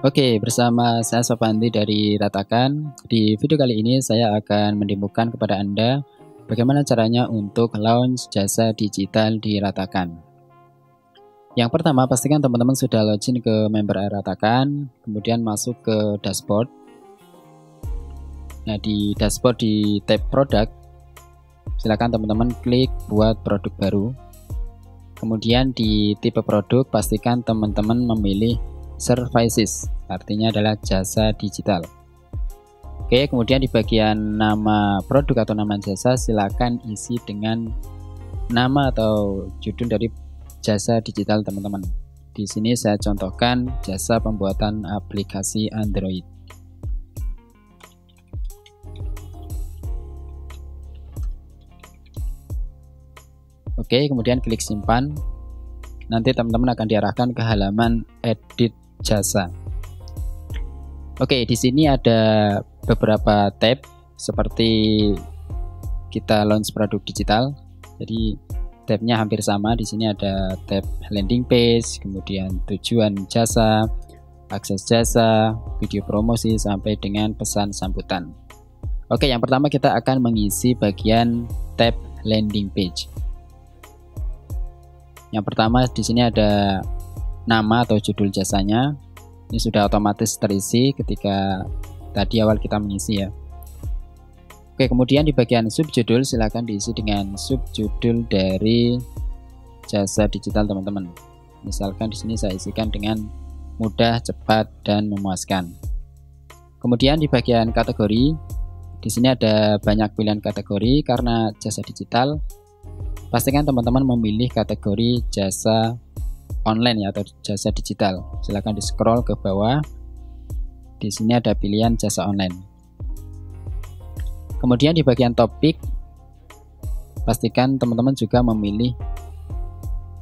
Oke, bersama saya Sopandi dari Ratakan. Di video kali ini saya akan mendemokan kepada Anda bagaimana caranya untuk launch jasa digital di Ratakan. Yang pertama, pastikan teman-teman sudah login ke member Ratakan, kemudian masuk ke dashboard. Nah, di dashboard di tab produk, silakan teman-teman klik buat produk baru. Kemudian di tipe produk, pastikan teman-teman memilih services, artinya adalah jasa digital. Oke, kemudian di bagian nama produk atau nama jasa, silakan isi dengan nama atau judul dari jasa digital teman-teman. Di sini saya contohkan jasa pembuatan aplikasi Android. Oke, kemudian klik simpan. Nanti teman-teman akan diarahkan ke halaman edit jasa. Oke, di sini ada beberapa tab seperti kita launch produk digital. Jadi tabnya hampir sama. Di sini ada tab landing page, kemudian tujuan jasa, akses jasa, video promosi sampai dengan pesan sambutan. Oke, yang pertama kita akan mengisi bagian tab landing page. Yang pertama di sini ada nama atau judul jasanya. Ini sudah otomatis terisi ketika tadi awal kita mengisi ya. Oke, kemudian di bagian subjudul silakan diisi dengan subjudul dari jasa digital teman-teman. Misalkan di sini saya isikan dengan mudah, cepat, dan memuaskan. Kemudian di bagian kategori, di sini ada banyak pilihan kategori karena jasa digital. Pastikan teman-teman memilih kategori jasa online ya, atau jasa digital. Silahkan di scroll ke bawah. Di sini ada pilihan jasa online. Kemudian di bagian topik, pastikan teman-teman juga memilih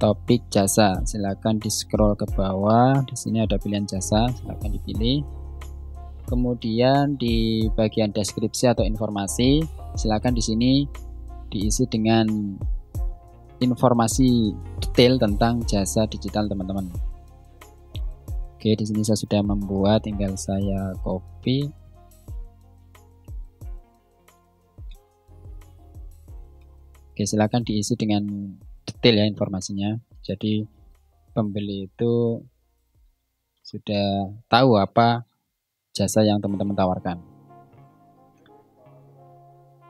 topik jasa. Silahkan di scroll ke bawah. Di sini ada pilihan jasa, silahkan dipilih. Kemudian di bagian deskripsi atau informasi, silahkan di sini diisi dengan informasi detail tentang jasa digital teman-teman. Oke, di sini saya sudah membuat, tinggal saya copy. Oke, silakan diisi dengan detail ya informasinya. Jadi pembeli itu sudah tahu apa jasa yang teman-teman tawarkan.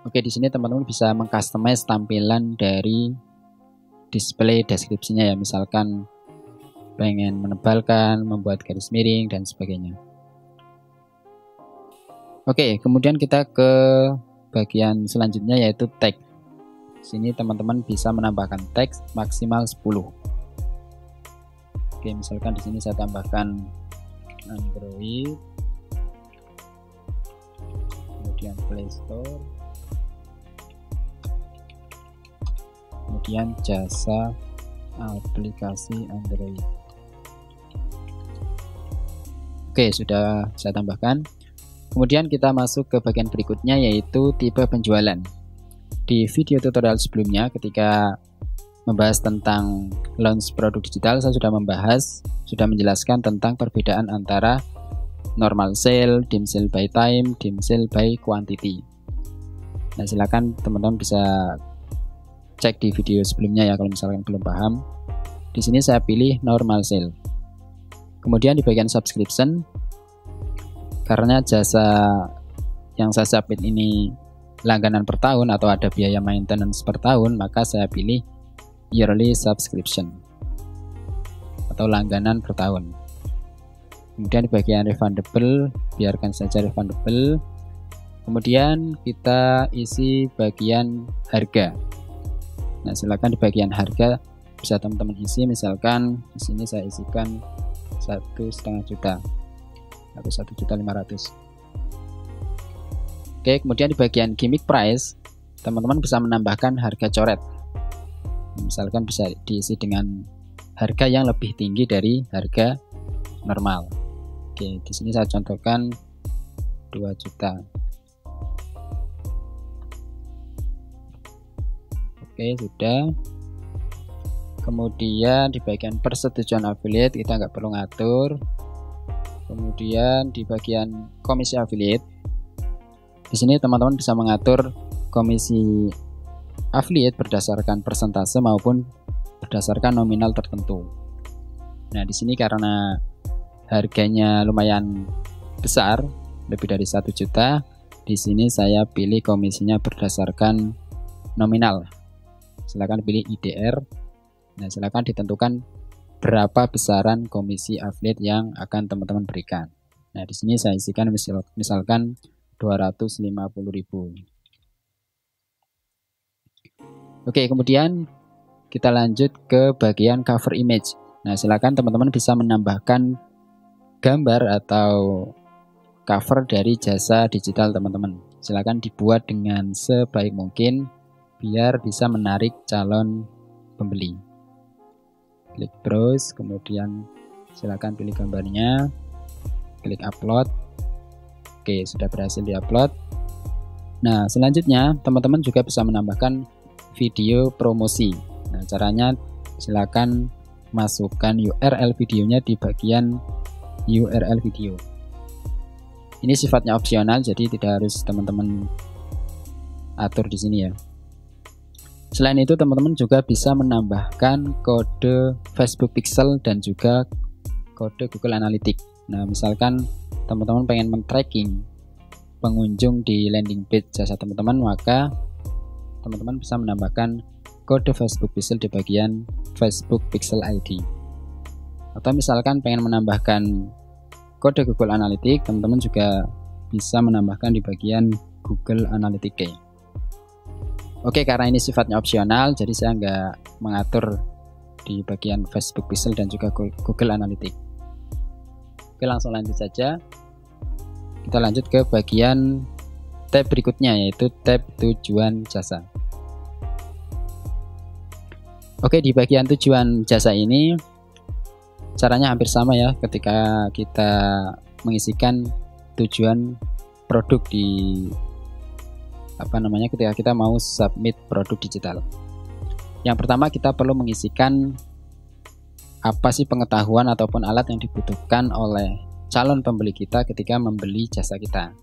Oke, di sini teman-teman bisa mengcustomize tampilan dari display deskripsinya ya, misalkan pengen menebalkan, membuat garis miring dan sebagainya. Oke, kemudian kita ke bagian selanjutnya yaitu tag. Sini teman-teman bisa menambahkan teks maksimal 10. Oke, misalkan di sini saya tambahkan Android, kemudian Play Store, kemudian jasa aplikasi Android. Oke, sudah saya tambahkan. Kemudian kita masuk ke bagian berikutnya yaitu tipe penjualan. Di video tutorial sebelumnya ketika membahas tentang launch produk digital, saya sudah menjelaskan tentang perbedaan antara normal sale, dim sale by time, dim sale by quantity. Nah, silakan teman-teman bisa cek di video sebelumnya ya kalau misalkan belum paham. Di sini saya pilih normal sale. Kemudian di bagian subscription, karena jasa yang saya submit ini langganan per tahun atau ada biaya maintenance per tahun, maka saya pilih yearly subscription atau langganan per tahun. Kemudian di bagian refundable, biarkan saja refundable. Kemudian kita isi bagian harga. Nah, silakan di bagian harga bisa teman-teman isi, misalkan di sini saya isikan 1,5 juta atau 1.500.000. Oke, kemudian di bagian gimmick price, teman-teman bisa menambahkan harga coret. Misalkan bisa diisi dengan harga yang lebih tinggi dari harga normal. Oke, di sini saya contohkan 2 juta. Oke, sudah. Kemudian di bagian persetujuan affiliate kita nggak perlu ngatur. Kemudian di bagian komisi affiliate, di sini teman-teman bisa mengatur komisi affiliate berdasarkan persentase maupun berdasarkan nominal tertentu. Nah, di sini karena harganya lumayan besar, lebih dari 1 juta, di sini saya pilih komisinya berdasarkan nominal. Silakan pilih IDR. Nah, silakan ditentukan berapa besaran komisi affiliate yang akan teman-teman berikan. Nah, di sini saya isikan misalkan 250.000. Oke, kemudian kita lanjut ke bagian cover image. Nah, silakan teman-teman bisa menambahkan gambar atau cover dari jasa digital teman-teman. Silakan dibuat dengan sebaik mungkin biar bisa menarik calon pembeli. Klik browse, kemudian silakan pilih gambarnya, klik upload. Oke, sudah berhasil diupload. Nah, selanjutnya teman-teman juga bisa menambahkan video promosi. Nah, caranya silakan masukkan URL videonya di bagian URL video. Ini sifatnya opsional, jadi tidak harus teman-teman atur di sini ya. Selain itu, teman-teman juga bisa menambahkan kode Facebook Pixel dan juga kode Google Analytics. Nah, misalkan teman-teman pengen men-tracking pengunjung di landing page jasa teman-teman, maka teman-teman bisa menambahkan kode Facebook Pixel di bagian Facebook Pixel ID. Atau misalkan pengen menambahkan kode Google Analytics, teman-teman juga bisa menambahkan di bagian Google Analytics Key. Oke, karena ini sifatnya opsional, jadi saya nggak mengatur di bagian Facebook Pixel dan juga Google Analytics. Oke, langsung lanjut saja. Kita lanjut ke bagian tab berikutnya, yaitu tab tujuan jasa. Oke, di bagian tujuan jasa ini caranya hampir sama ya ketika kita mengisikan tujuan produk di ketika kita mau submit produk digital. Yang pertama, kita perlu mengisikan apa sih pengetahuan ataupun alat yang dibutuhkan oleh calon pembeli kita ketika membeli jasa kita.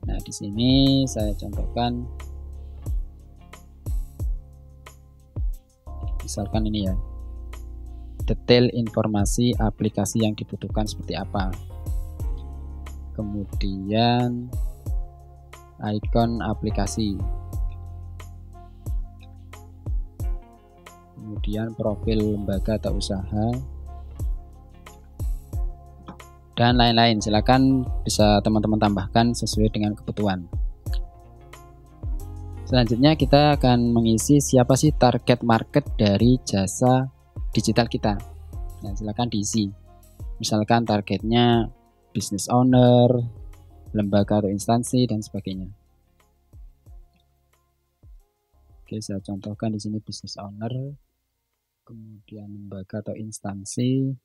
Nah, di sini saya contohkan misalkan ini ya, detail informasi aplikasi yang dibutuhkan seperti apa, kemudian ikon aplikasi, kemudian profil lembaga atau usaha, dan lain-lain. Silakan bisa teman-teman tambahkan sesuai dengan kebutuhan. Selanjutnya kita akan mengisi siapa sih target market dari jasa digital kita. Nah, silakan diisi. Misalkan targetnya business owner, lembaga atau instansi, dan sebagainya. Oke, saya contohkan di sini business owner, kemudian lembaga atau instansi,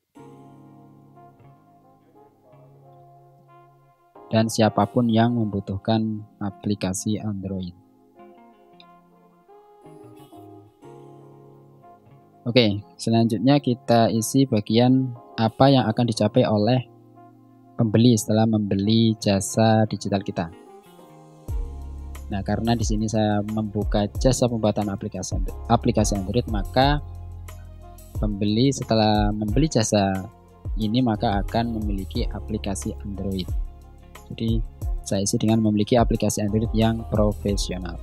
dan siapapun yang membutuhkan aplikasi Android. Oke, selanjutnya kita isi bagian apa yang akan dicapai oleh pembeli setelah membeli jasa digital kita. Nah, karena di sini saya membuka jasa pembuatan aplikasi Android, maka pembeli setelah membeli jasa ini maka akan memiliki aplikasi Android. Jadi saya isi dengan memiliki aplikasi Android yang profesional.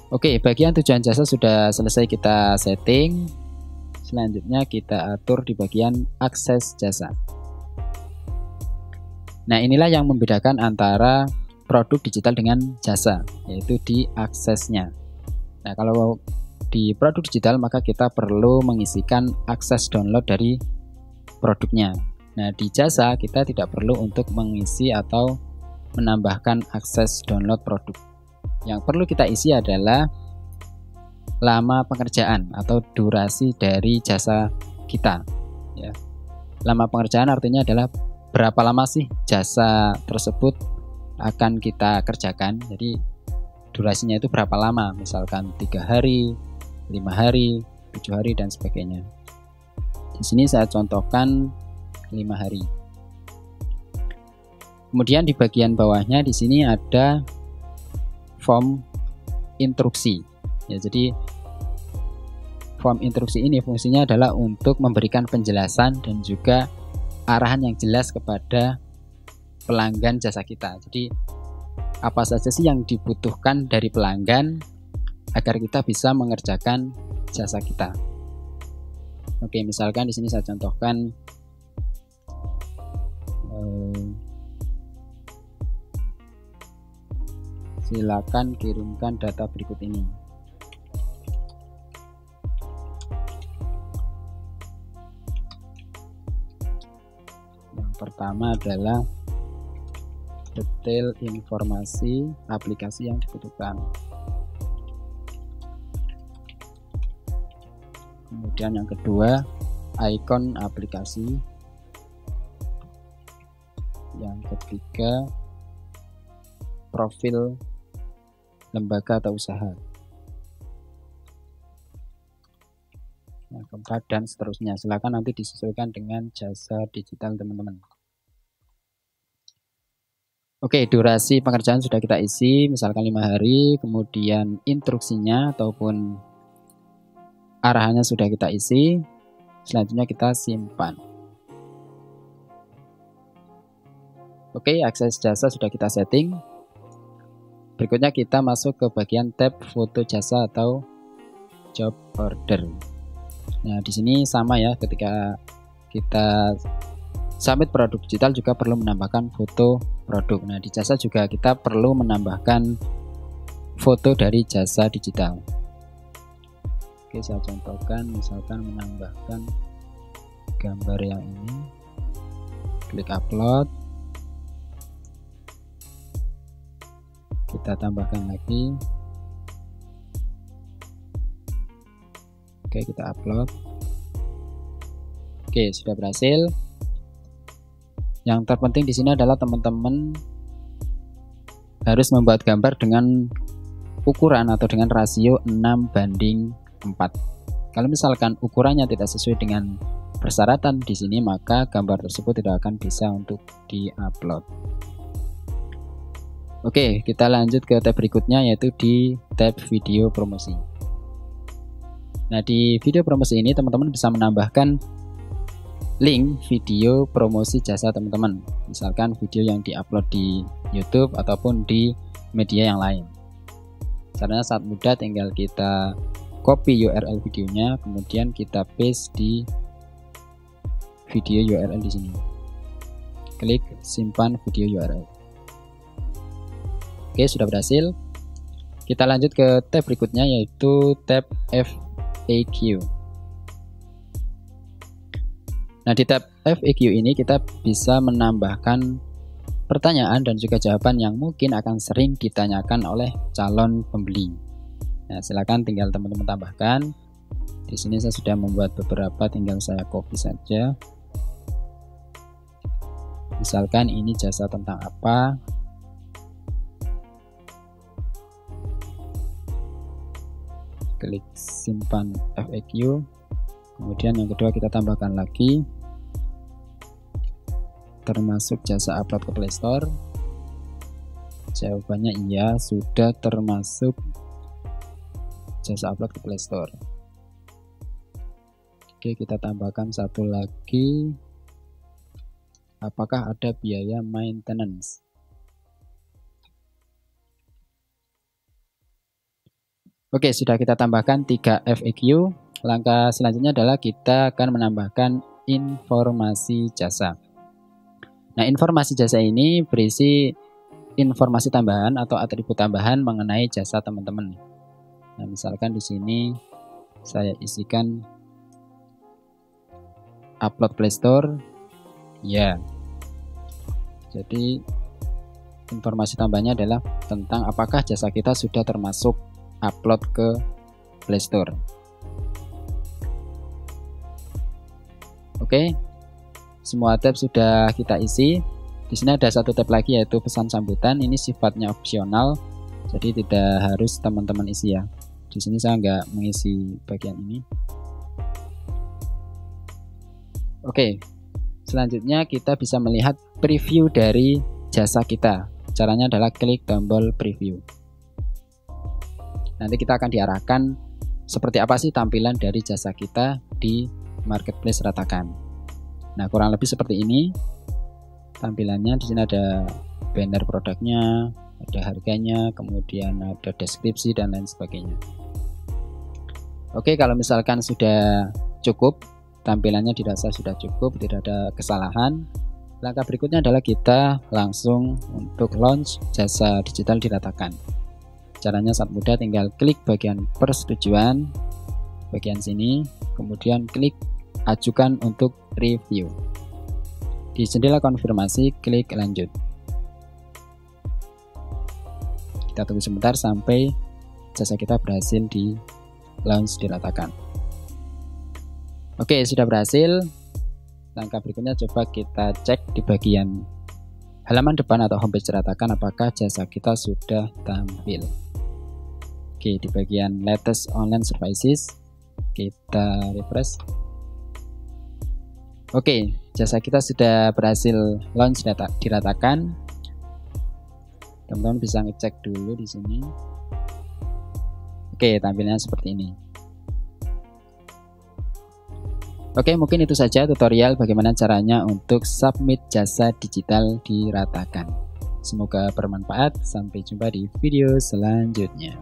Oke, bagian tujuan jasa sudah selesai kita setting. Selanjutnya kita atur di bagian akses jasa. Nah, inilah yang membedakan antara produk digital dengan jasa, yaitu di aksesnya. Nah, kalau di produk digital maka kita perlu mengisikan akses download dari produknya. Nah, di jasa kita tidak perlu untuk mengisi atau menambahkan akses download produk. Yang perlu kita isi adalah lama pengerjaan atau durasi dari jasa kita. Ya. Lama pengerjaan artinya adalah berapa lama sih jasa tersebut akan kita kerjakan. Jadi durasinya itu berapa lama, misalkan 3 hari, 5 hari, 7 hari, dan sebagainya. Di sini saya contohkan 5 hari. Kemudian di bagian bawahnya di sini ada form instruksi. Ya, jadi form instruksi ini fungsinya adalah untuk memberikan penjelasan dan juga arahan yang jelas kepada pelanggan jasa kita. Jadi apa saja sih yang dibutuhkan dari pelanggan agar kita bisa mengerjakan jasa kita. Oke, misalkan di sini saya contohkan silakan kirimkan data berikut ini. Yang pertama adalah detail informasi aplikasi yang dibutuhkan. Kemudian yang kedua, icon aplikasi. Yang ketiga, profil lembaga atau usaha. Yang keempat dan seterusnya. Silakan nanti disesuaikan dengan jasa digital teman-teman. Oke, durasi pengerjaan sudah kita isi, misalkan 5 hari, kemudian instruksinya ataupun arahannya sudah kita isi. Selanjutnya kita simpan. Oke, akses jasa sudah kita setting. Berikutnya kita masuk ke bagian tab foto jasa atau job order. Nah, di sini sama ya, ketika kita submit produk digital juga perlu menambahkan foto produk. Nah, di jasa juga kita perlu menambahkan foto dari jasa digital. Oke, saya contohkan, misalkan menambahkan gambar yang ini. Klik upload. Kita tambahkan lagi. Oke, kita upload. Oke, sudah berhasil. Yang terpenting di sini adalah teman-teman harus membuat gambar dengan ukuran atau dengan rasio 6:4. Kalau misalkan ukurannya tidak sesuai dengan persyaratan di sini, maka gambar tersebut tidak akan bisa untuk di-upload. Oke, kita lanjut ke tab berikutnya, yaitu di tab video promosi. Nah, di video promosi ini teman-teman bisa menambahkan link video promosi jasa teman-teman. Misalkan video yang diupload di YouTube ataupun di media yang lain. Caranya sangat mudah, tinggal kita copy URL videonya, kemudian kita paste di video URL di sini. Klik simpan video URL. Oke, sudah berhasil. Kita lanjut ke tab berikutnya, yaitu tab FAQ. Nah, di tab FAQ ini kita bisa menambahkan pertanyaan dan juga jawaban yang mungkin akan sering ditanyakan oleh calon pembeli. Nah, silakan tinggal teman-teman tambahkan. Di sini saya sudah membuat beberapa, tinggal saya copy saja. Misalkan ini jasa tentang apa. Klik simpan FAQ. Kemudian yang kedua kita tambahkan lagi, termasuk jasa upload ke Play Store. Jawabannya iya, sudah termasuk jasa upload ke Play Store. Oke, kita tambahkan satu lagi. Apakah ada biaya maintenance? Oke, sudah kita tambahkan 3 FAQ. Langkah selanjutnya adalah kita akan menambahkan informasi jasa. Nah, informasi jasa ini berisi informasi tambahan atau atribut tambahan mengenai jasa teman-teman. Nah, misalkan di sini saya isikan upload Play Store. Ya. Jadi informasi tambahnya adalah tentang apakah jasa kita sudah termasuk upload ke Play Store. Oke, semua tab sudah kita isi. Di sini ada satu tab lagi, yaitu pesan sambutan. Ini sifatnya opsional, jadi tidak harus teman-teman isi ya. Di sini saya nggak mengisi bagian ini. Oke, selanjutnya kita bisa melihat preview dari jasa kita. Caranya adalah klik tombol preview. Nanti kita akan diarahkan seperti apa sih tampilan dari jasa kita di marketplace Ratakan. Nah, kurang lebih seperti ini tampilannya. Di sini ada banner produknya, ada harganya, kemudian ada deskripsi dan lain sebagainya. Oke, kalau misalkan sudah cukup, tampilannya dirasa sudah cukup, tidak ada kesalahan, langkah berikutnya adalah kita langsung untuk launch jasa digital di Ratakan. Caranya sangat mudah, tinggal klik bagian persetujuan, bagian sini, kemudian klik ajukan untuk review. Di jendela konfirmasi, klik lanjut. Kita tunggu sebentar sampai jasa kita berhasil di launch di Ratakan. Oke, sudah berhasil. Langkah berikutnya coba kita cek di bagian halaman depan atau homepage Ratakan apakah jasa kita sudah tampil. Oke, di bagian latest online services kita refresh. Oke, jasa kita sudah berhasil launch di Ratakan. Teman-teman bisa ngecek dulu di sini. Oke, tampilannya seperti ini. Oke, mungkin itu saja tutorial bagaimana caranya untuk submit jasa digital di Ratakan. Semoga bermanfaat. Sampai jumpa di video selanjutnya.